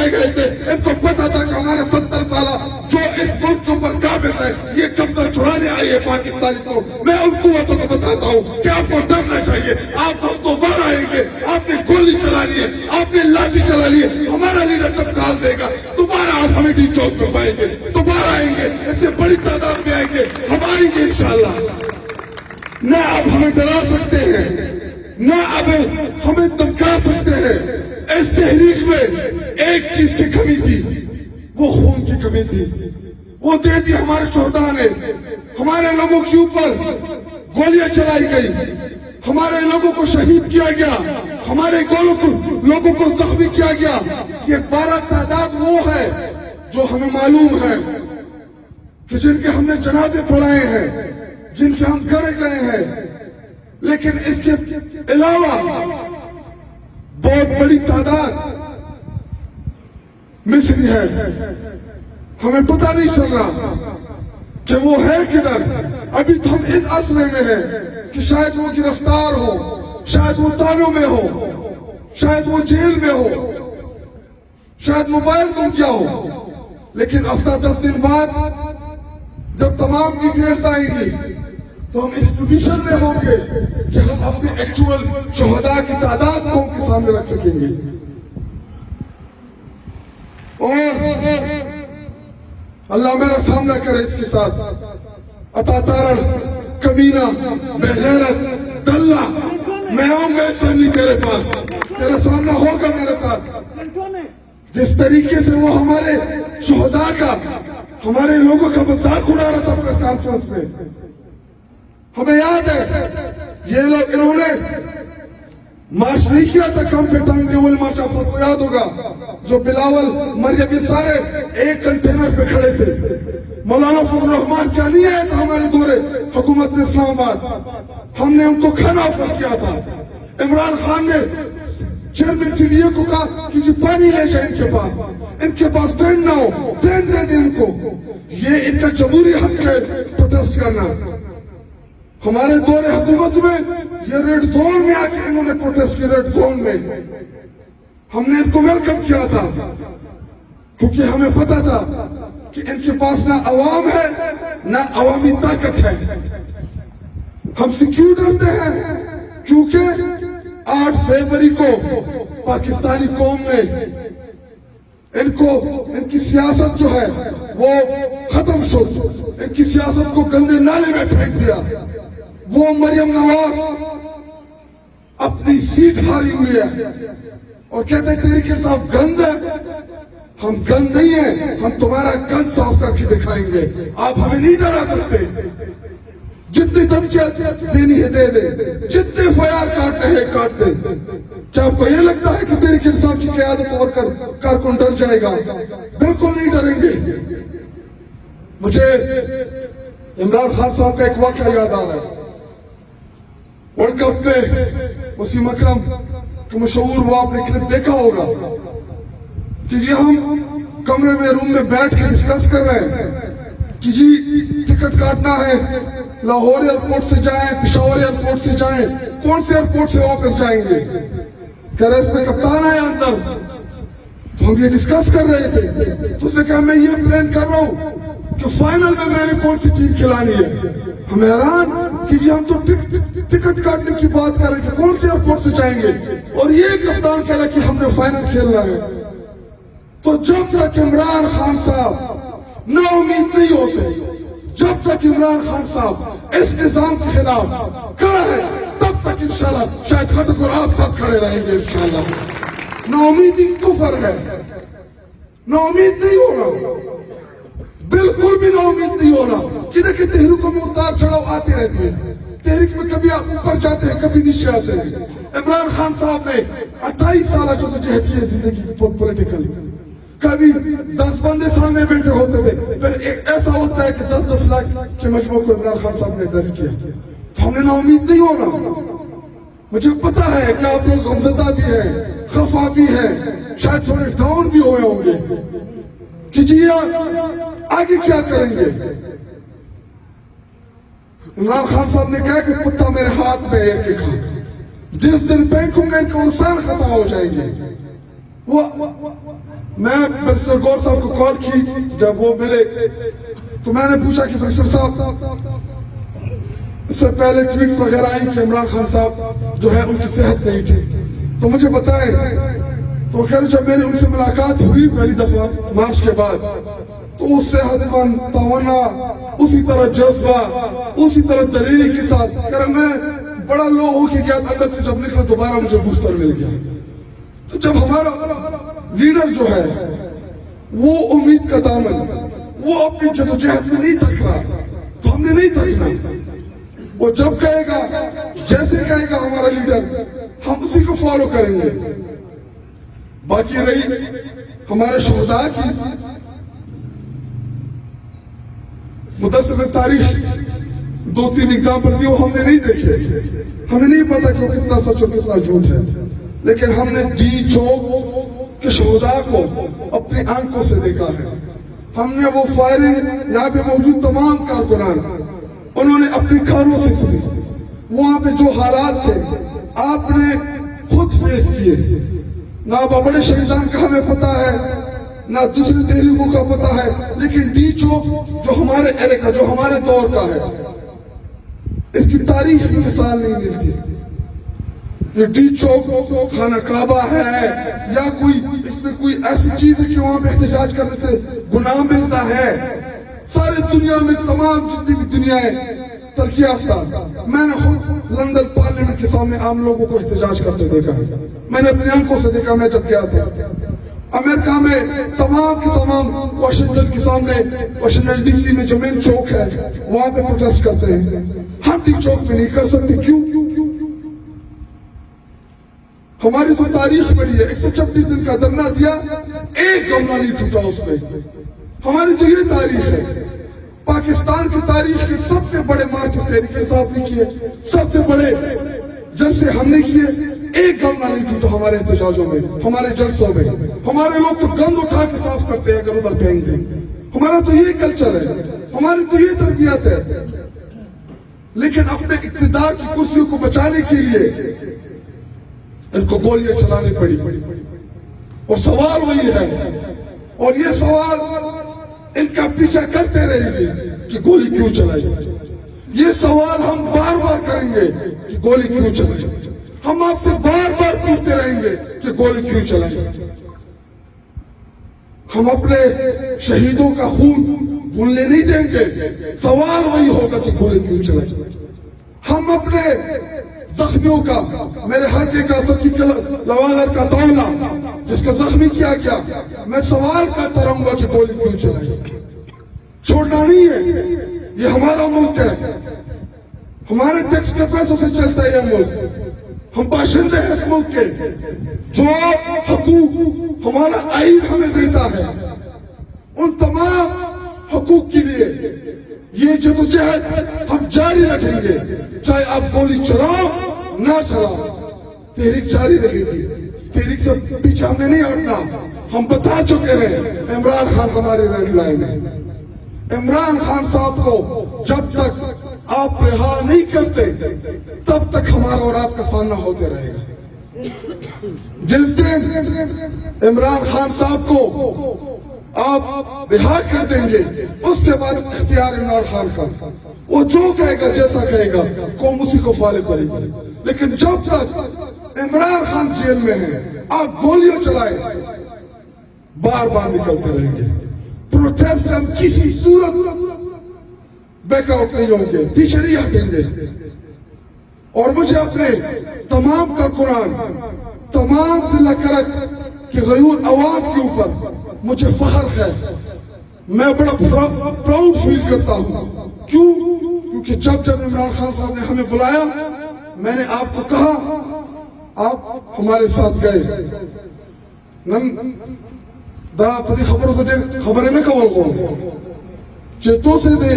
छुपाए गए थे। इनको पता था कि हमारे 70 साल जो इस मुल्क के ऊपर काबिज है ये कब्जा छुड़ाने आई है पाकिस्तानी को। मैं उन कुव्वतों को बताता हूँ कि आपको डरना चाहिए। आप हम तो बाहर आएंगे, आपने गोली चला ली है, आपने लाठी चला ली है, हमारा लीडर जब कॉल देगा दोबारा आप हमें डी चौक पे पाएंगे, दोबारा आएंगे, इससे बड़ी तादाद में आएंगे, हम आएंगे इंशाल्लाह। न आप हमें डरा सकते हैं, न अब हमें धमका सकते हैं। इस तहरीक में एक चीज की कमी थी, वो खून की कमी थी। वो दे दी हमारे शोहदा ने, हमारे लोगों के ऊपर गोलियां चलाई गई, हमारे लोगों को शहीद किया गया, हमारे लोगों को जख्मी किया गया। ये 12 तादाद वो है जो हमें मालूम है कि जिनके हमने जनाजे पढ़ाए हैं, जिनके हम करे गए हैं। लेकिन इसके अलावा बहुत बड़ी तादाद मिस्री है, हमें पता नहीं चल रहा कि वो है किधर। अभी तो हम इस असले में हैं कि शायद वो गिरफ्तार हो, शायद वो तानों में हो, शायद वो जेल में हो, शायद मोबाइल गुम गया हो। लेकिन हफ्ता 10 दिन बाद जब तमाम डिटेल्स आएंगी तो हम इस पोजीशन में होंगे कि हम अपने एक्चुअल शोहदा की तादाद को उनके सामने रख सकेंगे। और अल्लाह मेरा सामना करे इसके साथ। अतातारण, कमीना, बेगैरत, दल्ला, मैं आऊंगा इसलिए तेरे पास, तेरा सामना होगा मेरे साथ। जिस तरीके से वो हमारे शोहदा का, हमारे लोगों का मजाक उड़ा रहा था प्रेस कॉन्फ्रेंस में, हमें याद है ये लोग, इन्होंने मार्च नहीं किया था कम पे टंगेवल मार्च, आप सबको याद होगा, जो बिलावल, मरियम, ये सारे एक कंटेनर पे खड़े थे। मौलाना फजल रहमान क्या नहीं आया था हमारे दौरे हुकूमत में इस्लामाबाद, हमने उनको खाना ऑफर किया था। इमरान खान ने चेयरमैन सीडीए को कहा कि जी पानी ले जाए इनके पास ट्रेन ना हो, ट्रेन दे दे इनको। ये इनका जमहूरी हक है प्रोटेस्ट करना। हमारे दौरे हुकूमत में ये रेड जोन में आके इन्होंने प्रोटेस्ट किया, रेड जोन में हमने इनको वेलकम किया था, क्योंकि हमें पता था कि इनके पास ना अवाम है ना अवामी ताकत है। हमसे क्यों डरते हैं? क्योंकि 8 फरवरी को पाकिस्तानी कौम ने इनकी सियासत जो है वो खत्म शो, इनकी सियासत को गंदे नाले में फेंक दिया। वो मरियम नवाज अपनी सीट हारी हुई है और कहते हैं तहरीक इंसाफ गंद है। हम गंद नहीं है, हम तुम्हारा गंद साफ करके दिखाएंगे। आप हमें नहीं डरा सकते। जितनी धमकियां देनी है दे दे, जितने FIR काटने हैं काट दे। क्या आपको ये लगता है कि तहरीक इंसाफ की क़यादत और कारकुन डर जाएगा? बिल्कुल नहीं डरेंगे। मुझे इमरान खान साहब का एक वाक़या याद आ रहा है। वर्ल्ड कप में वसीम अकरम का मशहूर वो आपने क्लिप देखा होगा कि जी हम कमरे में, रूम में बैठ के डिस्कस कर रहे हैं कि जी टिकट काटना है, लाहौर एयरपोर्ट से जाएं, पेशावर एयरपोर्ट से जाएं, कौन से एयरपोर्ट से वापस जाएंगे। कह रहे इसमें कप्तान है अंदर, तो हम ये डिस्कस कर रहे थे। तो उसने कहा मैं ये प्लान कर रहा हूँ कि फाइनल में मैंने कौन सी टीम खिलानी है। हम हैरान कि जी हम तो टिकट काटने की बात कर रहे हैं कि कौन से एयरपोर्ट से जाएंगे, और ये कप्तान कह रहा कि हमने फाइनल खेलना है। तो जब तक इमरान खान साहब ना उम्मीद नहीं होते, जब तक इमरान खान साहब इस निजाम के खिलाफ खड़ा है, तब तक इंशाल्लाह शायद खटक और आप सब खड़े रहेंगे इंशाल्लाह। नाउमीदी कुफर है, नाउमीद नहीं होना, बिल्कुल भी नाउमीद नहीं होना। कि देखिए तहरीकों में उतार चढ़ाव आती रहती है, तहरीक में कभी आप ऊपर जाते हैं कभी नीचे आते हैं। इमरान खान साहब ने 28 साल जो जहद की है जिंदगी पॉलिटिकल, कभी 10 बंदे सामने बैठे होते थे, फिर एक ऐसा होता है कि 10-10 लाख के मजमू को इमरान खान साहब ने एड्रेस किया। तो हमने नाउमीद नहीं होना। मुझे पता है कि आप लोग गमज़दा भी है, खफा भी है, शायद थोड़े डाउन भी हुए होंगे कि जी आगे क्या करेंगे। इमरान खान साहब ने कहा कि कुत्ता मेरे हाथ में एक खा, जिस दिन फेंकूंगा इनके इंसान खत्म हो जाएंगे। वो میں پروفیسر گور صاحب کو کال کی جب وہ ملے تو میں نے پوچھا کہ پروفیسر صاحب اس سے پہلے ٹویٹ وغیرہ آئی کہ عمران خان صاحب جو ہے ان کی صحت نہیں تھی تو مجھے بتائے تو وہ کہہ رہے جب میری ان سے ملاقات ہوئی پہلی دفعہ مارچ کے بعد تو وہ صحت مند توانا اسی طرح جذبہ اسی طرح دلیل کے ساتھ کہہ رہا میں بڑا لو ہو کے گیا اندر سے جب نکلا دوبارہ مجھے بوسٹر مل گیا. تو جب ہمارا لیڈر جو ہے وہ امید کا دامن وہ اپنی جدوجہد میں نہیں تھک رہا تو ہم نے نہیں تھکنا. وہ جب کہے گا جیسے کہے گا ہمارا لیڈر ہم اسی کو فالو کریں گے. باقی رہی ہمارے شہداء کی مدثر تاریخ 2-3 ایگزامپل دی وہ ہم نے نہیں دیکھے. ہمیں نہیں پتا کہ وہ کتنا سچ اور کتنا جھوٹ ہے لیکن ہم نے ڈی چوک کے شہداء کو اپنی آنکھوں سے دیکھا ہے. ہم نے وہ فائرنگ یہاں پہ موجود تمام کارکنان انہوں نے اپنی کانوں سے سنی. وہاں پہ جو حالات تھے آپ نے خود فیس کیے. نہ بڑے شہیدان کا ہمیں پتا ہے نہ دوسرے تحریکوں کا پتا ہے لیکن ڈی چوک جو ہمارے ایرے کا جو ہمارے دور کا ہے اس کی تاریخ کی مثال نہیں ملتی. یہ ڈی چوک خانہ کعبہ ہے یا کوئی اس میں کوئی ایسی چیز ہے کہ وہاں پہ احتجاج کرنے سے گناہ ملتا ہے. ساری دنیا میں تمام جتنی بھی دنیا ہے ترقی یافتہ میں نے خود لندن پارلیمنٹ کے سامنے عام لوگوں کو احتجاج کرتے دیکھا ہے. میں نے اپنی آنکھوں سے دیکھا میں جب گیا تھا. امریکہ میں تمام کے تمام واشنگٹن کے سامنے واشنگٹن ڈی سی میں جو مین چوک ہے وہاں پہ پروٹیسٹ کرتے ہیں. ہم ڈی چوک پہ نہیں کر سکتے. کیوں؟ ہماری تو تاریخ بڑی ہے. 126 دن کا دھرنا دیا ایک گملہ نہیں ٹوٹا اس میں. ہماری تو یہ تاریخ ہے. پاکستان کی تاریخ کے سب سے بڑے مارچ تحریک انصاف نے کیے سب سے بڑے جلسے ہم نے کیے ایک گملہ نہیں ٹوٹا ہمارے احتجاجوں میں ہمارے جلسوں میں. ہمارے لوگ تو گند اٹھا کے صاف کرتے ہیں اگر ادھر پھینک دیں. ہمارا تو یہ کلچر ہے ہماری تو یہ تربیت ہے. لیکن اپنے اقتدار کی کرسیوں کو بچانے کے لیے ان کو گولیاں چلانی پڑی. اور سوال وہی ہے اور یہ سوال ان کا پیچھا کرتے رہیں گے کہ گولی کیوں چلائی. یہ سوال ہم بار بار کریں گے کہ گولی کیوں چلائی. ہم آپ سے بار بار پوچھتے رہیں گے کہ گولی کیوں چلائی. ہم اپنے شہیدوں کا خون بھولنے نہیں دیں گے. سوال وہی ہوگا کہ گولی کیوں چلائی. ہم اپنے زخمیوں کا میرے حلقے کا سکی لواغر کا تولا جس کا زخمی کیا گیا میں سوال کرتا رہوں گا کہ گولی کیوں چلائی. چھوڑنا نہیں ہے. یہ ہمارا ملک ہے. ہمارے ٹیکس کے پیسوں سے چلتا ہے یہ ملک. ہم باشندے ہیں اس ملک کے. جو حقوق ہمارا آئین ہمیں دیتا ہے ان تمام حقوق کے لیے یہ جدوجہد ہم جاری رکھیں گے. چاہے آپ گولی چلاؤ نہ چلاؤ تحریک جاری رہے گی. تحریک سے پیچھے ہم نے نہیں ہٹنا. ہم بتا چکے ہیں عمران خان ہماری ریڈ لائن ہے. عمران خان صاحب کو جب تک آپ رہا نہیں کرتے تب تک ہمارا اور آپ کا سامنا ہوتے رہے گا. جس دن عمران خان صاحب کو آپ رہا کر دیں گے اس کے بعد اختیار عمران خان کا وہ جو کہے گا جیسا کہے گا قوم اسی کو فالو کرے گی. لیکن جب تک عمران خان جیل میں ہے آپ گولیاں چلائیں بار بار نکلتے رہیں گے. پروٹیسٹ سے ہم کسی صورت بیک آؤٹ نہیں ہوں گے پیچھے نہیں ہٹیں گے. اور مجھے اپنے تمام کا قرآن تمام ضلع کرک کے غیور عوام کے اوپر مجھے فخر ہے. میں بڑا پراؤڈ فیل کرتا ہوں. کیوں؟ کیونکہ جب عمران خان صاحب نے ہمیں بلایا میں نے آپ کو کہا آپ ہمارے ساتھ گئے. خبروں سے خبریں میں کور کروں چیتوں سے دے